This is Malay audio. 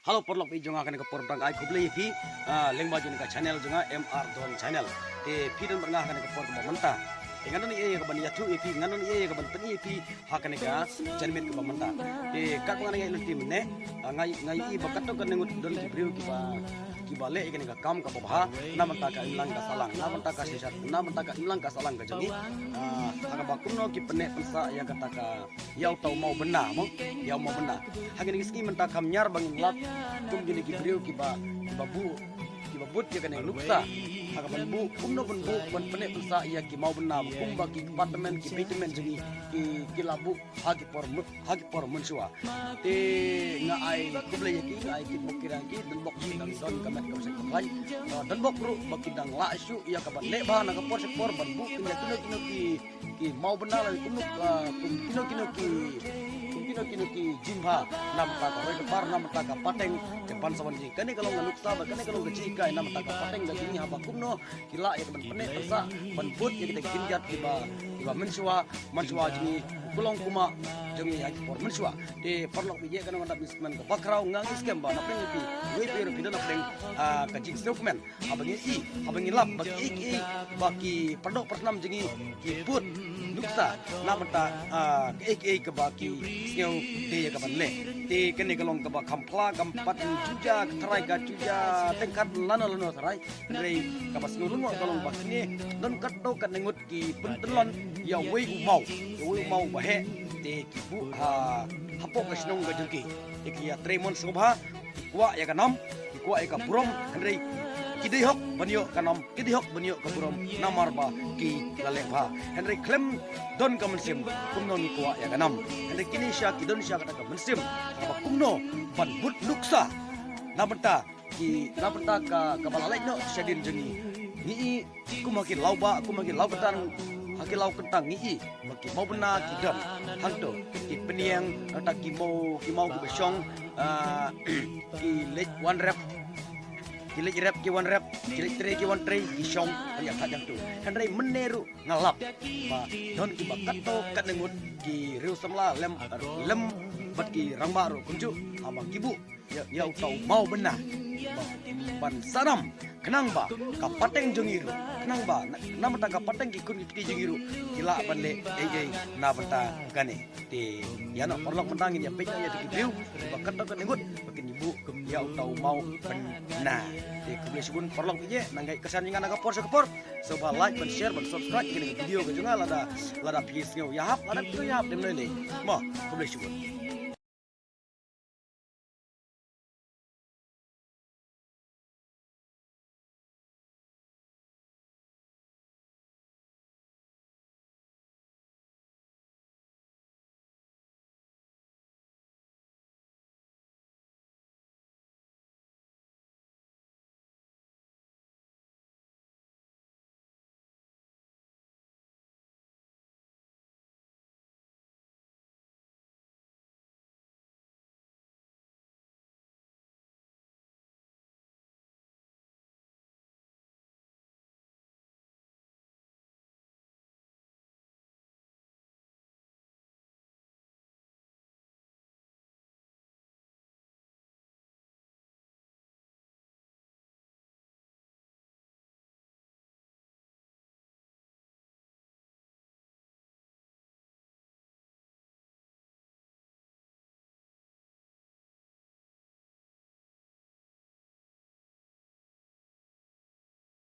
Halo porlok pi jonga kan ke portang ai kublei pi lengba jun ka channel jonga MR Don channel te pi dan berngah kan ke port menta nganon ye ka ban yatu pi nganon ye ka ban tani pi hakan ka janmet ka menta te kat ngana ngai tim ne ngai ngai i bakat to kan ngut don ki priu ki ba le kan ka kam ka bha namanta ka ilang ka salang namanta ka sesat namanta ka ilang ka salang ka jangi aga ba kumno ki pene pensa ya kata ka yau tau mau benda mo yau mau benda hagen ski menta kam nyar bangin lat tum gini ki priu ki babu ki babut ya kan luksa aga ban bu kumno ban bu ban pene pensa ya ki mau benda kum ba ki apartemen ki vitamin jangi ki labu hagi por mensua te nga ai kuble ya ki ai ki mukirang ki dan bok ki dan don kamet ka se kai dan bok ru bakidang la syu ya ka ban le ba na ka por se por ban bu kino ki mau benda la kino ki jimha nam ta ka roi par nam ta ka pateng ke pan sawan ji kane kalau nganuk sa kane kalau gaji kai nam ta ka pateng ga jini haba kumno kila ya ban pene persa ban put ya kita kinjat tiba mensua jini kulong kuma jangi ai por mensua de parlok bije kana manda bisman ka bakrau ngang iskem ba na peng pi we pero pidana peng ka jing dokumen abangi lap bagi baki perdok pernam jangi ki put nuksa namata ke baki skeu de ya kaban le te kene kalong ka ba khampla kampat juja tharai ka juja tengkat lano tharai rei ka bas nulungo kalong bakne don katdo kan ngut ki pentelon ya wei mau ba he te ki bu hapok ka snong ga jengki ki ya tremon sobha kwa ya kanam kwa ya ka purom rei kidihok banyo kanam kidihok banyo kaburom namar ba ki lalekha henry klem don ka mensim kumno ni kwa ya kanam henry kini sya kidon sya kata ka mensim apa kumno ban but luksa nabenta ka balalai no syadin jengi ni kumakin lauba kumakin laukatan hakilau kentang ni maki mau bena kidon hangto ki peniang ta ki mau ki besong ki lek one rep kilik rep ki one rep kilik tre ki one tre isong ya kadang tu henry meneru ngalap ba don ki bakato kanengut ki riu samla lem bat ki rangbaru kunju ama kibu ya tau mau bena ban sanam kenang ba kapateng jengiru kenang ba nama ta kapateng ki kun ki jengiru kila banle na bata gane te ya no perlok mentangin ya peknya ya di riu bakato kanengut bakin ibu ya tau mau bena te kuble subun perlok je nanggai kesan yang naga por soba like dan share dan subscribe ke video ke juga lada pis ngau ya hap ada tu ya hap dem lele mo kuble subun